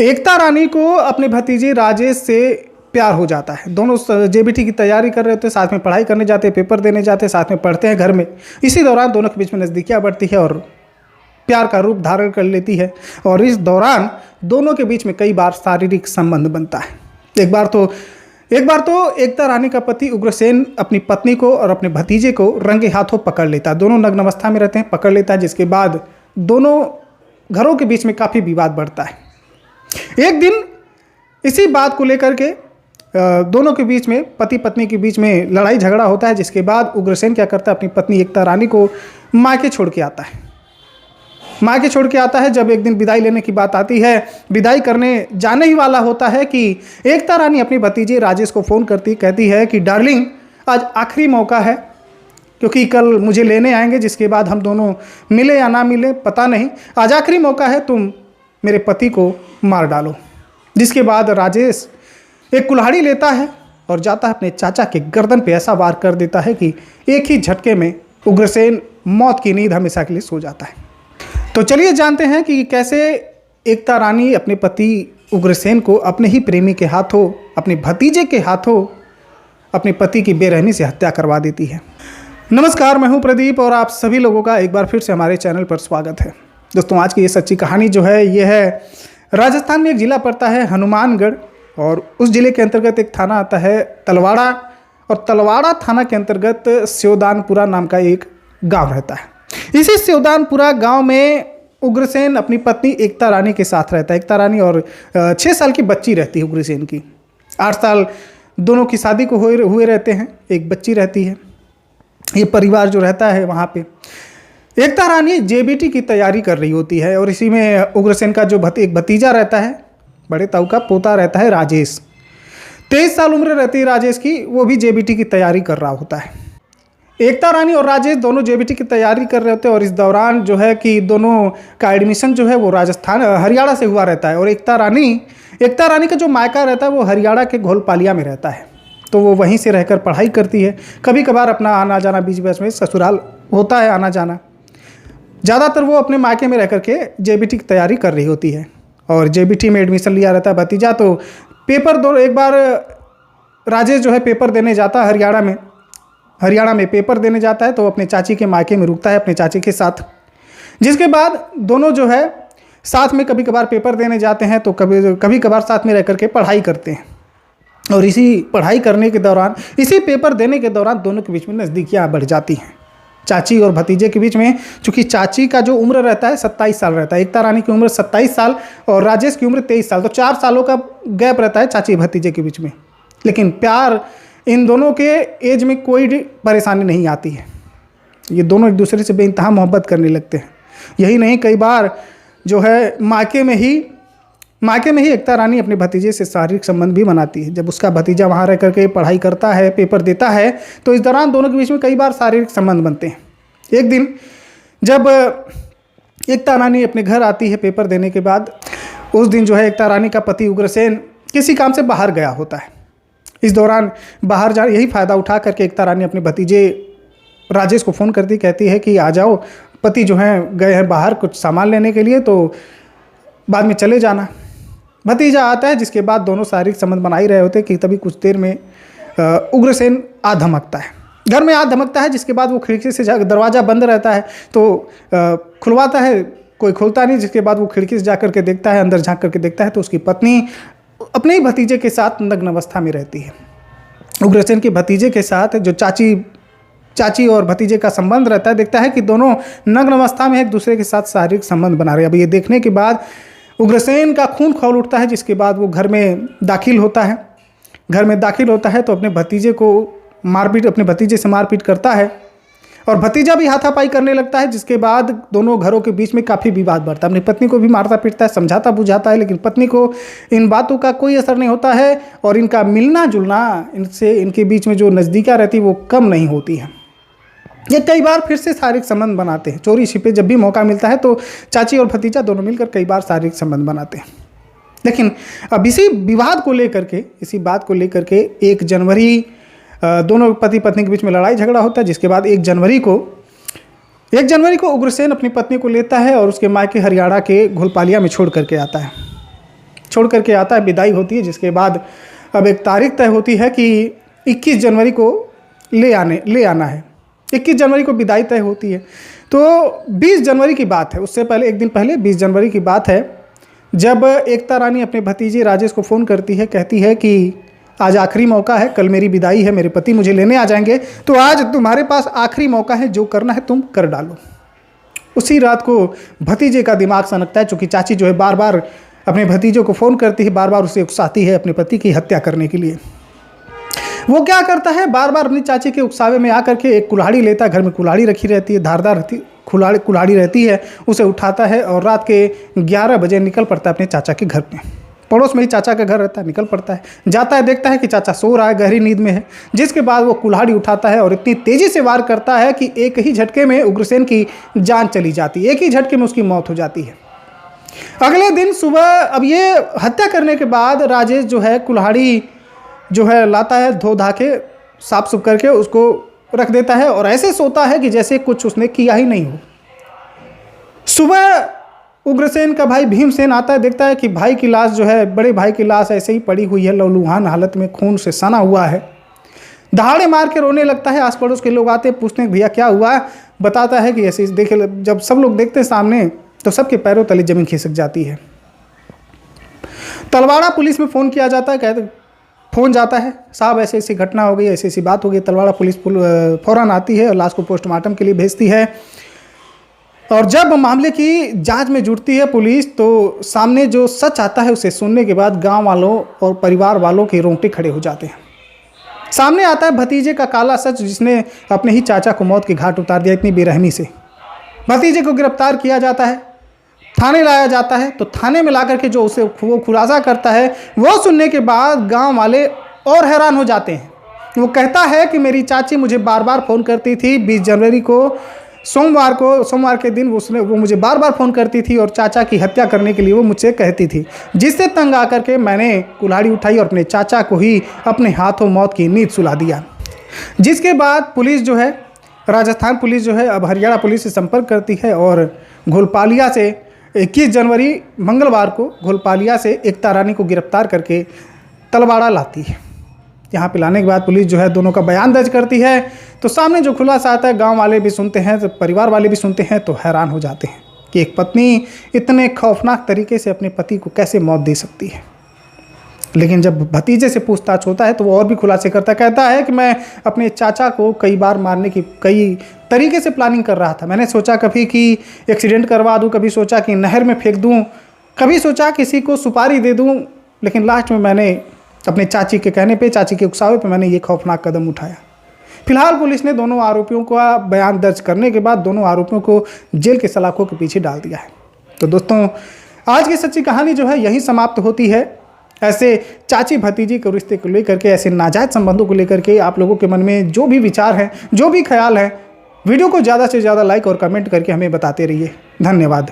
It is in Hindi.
एकता रानी को अपने भतीजे राजेश से प्यार हो जाता है। दोनों जेबीटी की तैयारी कर रहे होते हैं, साथ में पढ़ाई करने जाते हैं, पेपर देने जाते हैं, साथ में पढ़ते हैं घर में। इसी दौरान दोनों के बीच में नज़दीकियाँ बढ़ती है और प्यार का रूप धारण कर लेती है। और इस दौरान दोनों के बीच में कई बार शारीरिक संबंध बनता है। एक बार तो एकता रानी का पति उग्रसेन अपनी पत्नी को और अपने भतीजे को रंगे हाथों पकड़ लेता है। दोनों नग्न अवस्था में रहते हैं, पकड़ लेता है, जिसके बाद दोनों घरों के बीच में काफ़ी विवाद बढ़ता है। एक दिन इसी बात को लेकर के दोनों के बीच में, पति पत्नी के बीच में लड़ाई झगड़ा होता है, जिसके बाद उग्रसेन क्या करता है, अपनी पत्नी एकता रानी को मायके छोड़ के आता है। मायके छोड़ के आता है। जब एक दिन विदाई लेने की बात आती है, विदाई करने जाने ही वाला होता है कि एकता रानी अपनी भतीजे राजेश को फ़ोन करती कहती है कि डार्लिंग, आज आखिरी मौका है, क्योंकि कल मुझे लेने आएंगे, जिसके बाद हम दोनों मिले या ना मिले पता नहीं। आज आखिरी मौका है, तुम मेरे पति को मार डालो। जिसके बाद राजेश एक कुल्हाड़ी लेता है और जाता है अपने चाचा के गर्दन पे ऐसा वार कर देता है कि एक ही झटके में उग्रसेन मौत की नींद हमेशा के लिए सो जाता है। तो चलिए जानते हैं कि कैसे एकता रानी अपने पति उग्रसेन को अपने ही प्रेमी के हाथों, अपने भतीजे के हाथों अपने पति की बेरहमी से हत्या करवा देती है। नमस्कार, मैं हूं प्रदीप और आप सभी लोगों का एक बार फिर से हमारे चैनल पर स्वागत है। दोस्तों, आज की ये सच्ची कहानी जो है, ये है राजस्थान में एक ज़िला पड़ता है हनुमानगढ़, और उस ज़िले के अंतर्गत एक थाना आता है तलवाड़ा, और तलवाड़ा थाना के अंतर्गत स्योदानपुरा नाम का एक गांव रहता है। इसी स्योदानपुरा गांव में उग्रसेन अपनी पत्नी एकता रानी के साथ रहता है। एकता रानी और 6 साल की बच्ची रहती है उग्रसेन की। 8 साल दोनों की शादी को हुए रहते हैं, एक बच्ची रहती है। ये परिवार जो रहता है वहाँ पे एकता रानी जेबीटी की तैयारी कर रही होती है, और इसी में उग्रसेन का जो एक भतीजा रहता है, बड़े ताऊ का पोता रहता है राजेश। 23 साल उम्र रहती है राजेश की, वो भी जेबीटी की तैयारी कर रहा होता है। एकता रानी और राजेश दोनों जेबीटी की तैयारी कर रहे होते हैं, और इस दौरान जो है कि दोनों का एडमिशन जो है वो हरियाणा से हुआ रहता है। और एकता रानी का जो मायका रहता है वो हरियाणा के घोलपालिया में रहता है, तो वो वहीं से रहकर पढ़ाई करती है। कभी कभार अपना आना जाना, बीच बीच में ससुराल होता है आना जाना। ज़्यादातर वो अपने मायके में रह करके जेबीटी की तैयारी कर रही होती है, और जेबीटी में एडमिशन लिया रहता है भतीजा। तो एक बार राजेश जो है पेपर देने जाता है हरियाणा में पेपर देने जाता है, तो अपने चाची के मायके में रुकता है अपने चाची के साथ। जिसके बाद दोनों जो है साथ में कभी कभार पेपर देने जाते हैं, तो कभी कभार साथ में रह करके पढ़ाई करते हैं। और इसी पढ़ाई करने के दौरान, इसी पेपर देने के दौरान दोनों के बीच में नज़दीकियाँ बढ़ जाती हैं, चाची और भतीजे के बीच में। चूँकि चाची का जो उम्र रहता है 27 साल रहता है, एकता रानी की उम्र 27 साल और राजेश की उम्र 23 साल, तो 4 सालों का गैप रहता है चाची भतीजे के बीच में। लेकिन प्यार, इन दोनों के एज में कोई परेशानी नहीं आती है। ये दोनों एक दूसरे से बेइंतहा मोहब्बत करने लगते हैं। यही नहीं, कई बार जो है मायके में ही एकता रानी अपने भतीजे से शारीरिक संबंध भी बनाती है। जब उसका भतीजा वहाँ रह करके पढ़ाई करता है, पेपर देता है, तो इस दौरान दोनों के बीच में कई बार शारीरिक संबंध बनते हैं। एक दिन जब एकता रानी अपने घर आती है पेपर देने के बाद, उस दिन जो है एकता रानी का पति उग्रसेन किसी काम से बाहर गया होता है। इस दौरान बाहर यही फ़ायदा उठा करके एकता रानी अपने भतीजे राजेश को फ़ोन करती कहती है कि आ जाओ, पति जो हैं गए हैं बाहर कुछ सामान लेने के लिए, तो बाद में चले जाना। भतीजा आता है, जिसके बाद दोनों शारीरिक संबंध बना ही रहे होते कि तभी कुछ देर में उग्रसेन आ धमकता है, घर में आ धमकता है। जिसके बाद वो खिड़की से दरवाज़ा बंद रहता है तो खुलवाता है, कोई खुलता नहीं। जिसके बाद वो खिड़की से जा करके देखता है, अंदर झांक करके देखता है, तो उसकी पत्नी अपने ही भतीजे के साथ नग्न अवस्था में रहती है। उग्रसेन के भतीजे के साथ जो चाची और भतीजे का संबंध रहता है, देखता है कि दोनों नग्न अवस्था में एक दूसरे के साथ शारीरिक संबंध बना रहे हैं। अब ये देखने के बाद उग्रसेन का खून खौल उठता है। जिसके बाद वो घर में दाखिल होता है तो अपने भतीजे से मारपीट करता है, और भतीजा भी हाथापाई करने लगता है। जिसके बाद दोनों घरों के बीच में काफ़ी विवाद बढ़ता है। अपनी पत्नी को भी मारता पीटता है, समझाता बुझाता है, लेकिन पत्नी को इन बातों का कोई असर नहीं होता है, और इनका मिलना जुलना, इनके बीच में जो नज़दीकियाँ रहती है वो कम नहीं होती है। ये कई बार फिर से शारीरिक संबंध बनाते हैं, चोरी छिपे जब भी मौका मिलता है तो चाची और भतीजा दोनों मिलकर कई बार शारीरिक संबंध बनाते हैं। लेकिन अब इसी बात को लेकर के 1 जनवरी दोनों पति पत्नी के बीच में लड़ाई झगड़ा होता है। जिसके बाद 1 जनवरी को उग्रसेन अपनी पत्नी को लेता है और उसके मायके हरियाणा के घोलपालिया में छोड़ करके आता है। छोड़ करके आता है, विदाई होती है। जिसके बाद अब एक तारीख तय होती है कि 21 जनवरी को ले आना है। 21 जनवरी को विदाई तय होती है। तो 20 जनवरी की बात है, उससे पहले एक दिन पहले 20 जनवरी की बात है, जब एकता रानी अपने भतीजे राजेश को फ़ोन करती है, कहती है कि आज आखिरी मौका है, कल मेरी विदाई है, मेरे पति मुझे लेने आ जाएंगे, तो आज तुम्हारे पास आखिरी मौका है, जो करना है तुम कर डालो। उसी रात को भतीजे का दिमाग सनकता है, चूँकि चाची जो है बार बार अपने भतीजों को फ़ोन करती है, बार बार उसे उकसाती है अपने पति की हत्या करने के लिए। वो क्या करता है, बार बार अपनी चाची के उकसावे में आकर के एक कुल्हाड़ी लेता है, घर में कुल्हाड़ी रखी रहती है, धारदार कुल्हाड़ी रहती है, उसे उठाता है और रात के 11 बजे निकल पड़ता है अपने चाचा के घर पे। पड़ोस में ही चाचा का घर रहता है, निकल पड़ता है, जाता है, देखता है कि चाचा सो रहा है, गहरी नींद में है। जिसके बाद वो कुल्हाड़ी उठाता है और इतनी तेज़ी से वार करता है कि एक ही झटके में उग्रसेन की जान चली जाती है, एक ही झटके में उसकी मौत हो जाती है। अगले दिन सुबह अब ये हत्या करने के बाद राजेश जो है कुल्हाड़ी जो है लाता है, धो धा के साफ सुफ करके उसको रख देता है और ऐसे सोता है कि जैसे कुछ उसने किया ही नहीं हो। सुबह उग्रसेन का भाई भीमसेन आता है, देखता है कि भाई की लाश जो है, बड़े भाई की लाश ऐसे ही पड़ी हुई है, लहूलुहान हालत में, खून से सना हुआ है। दहाड़े मार के रोने लगता है। आस पड़ोस के लोग आते हैं, पूछते हैं भैया क्या हुआ। बताता है कि ऐसे देखे, जब सब लोग देखते हैं सामने तो सबके पैरों तले जमीन खिसक जाती है। तलवाड़ा पुलिस में फ़ोन किया जाता है, कहते फ़ोन जाता है, साहब ऐसी ऐसी घटना हो गई, ऐसी ऐसी बात हो गई। तलवाड़ा पुलिस फ़ौरन आती है और लाश को पोस्टमार्टम के लिए भेजती है। और जब मामले की जांच में जुटती है पुलिस, तो सामने जो सच आता है उसे सुनने के बाद गांव वालों और परिवार वालों के रोंगटे खड़े हो जाते हैं। सामने आता है भतीजे का काला सच, जिसने अपने ही चाचा को मौत के घाट उतार दिया इतनी बेरहमी से। भतीजे को गिरफ्तार किया जाता है, थाने लाया जाता है। तो थाने में ला करके जो उसे वो खुलासा करता है, वो सुनने के बाद गांव वाले और हैरान हो जाते हैं। वो कहता है कि मेरी चाची मुझे बार बार फ़ोन करती थी, 20 जनवरी को सोमवार के दिन वो मुझे बार बार फ़ोन करती थी और चाचा की हत्या करने के लिए वो मुझसे कहती थी, जिससे तंग आकर के मैंने कुल्हाड़ी उठाई और अपने चाचा को ही अपने हाथों मौत की नींद सुला दिया। जिसके बाद पुलिस जो है, राजस्थान पुलिस जो है, अब हरियाणा पुलिस से संपर्क करती है और घोलपालिया से 21 जनवरी मंगलवार को घोलपालिया से एकता रानी को गिरफ्तार करके तलवाड़ा लाती है। यहाँ पे लाने के बाद पुलिस जो है दोनों का बयान दर्ज करती है। तो सामने जो खुलासा आता है, गांव वाले भी सुनते हैं, तो परिवार वाले भी सुनते हैं, तो हैरान हो जाते हैं कि एक पत्नी इतने खौफनाक तरीके से अपने पति को कैसे मौत दे सकती है। लेकिन जब भतीजे से पूछताछ होता है तो वो और भी खुलासे करता है, कहता है कि मैं अपने चाचा को कई बार मारने की कई तरीके से प्लानिंग कर रहा था। मैंने सोचा कभी कि एक्सीडेंट करवा दूं, कभी सोचा कि नहर में फेंक दूं, कभी सोचा किसी को सुपारी दे दूं, लेकिन लास्ट में मैंने अपने चाची के कहने पे, चाची के उकसावे पे मैंने ये खौफनाक कदम उठाया। फिलहाल पुलिस ने दोनों आरोपियों का बयान दर्ज करने के बाद दोनों आरोपियों को जेल के सलाखों के पीछे डाल दिया है। तो दोस्तों, आज की सच्ची कहानी जो है यही समाप्त होती है। ऐसे चाची भतीजी के रिश्ते को लेकर के, ऐसे नाजायज़ संबंधों को लेकर के आप लोगों के मन में जो भी विचार हैं, जो भी ख्याल हैं, वीडियो को ज़्यादा से ज़्यादा लाइक और कमेंट करके हमें बताते रहिए। धन्यवाद।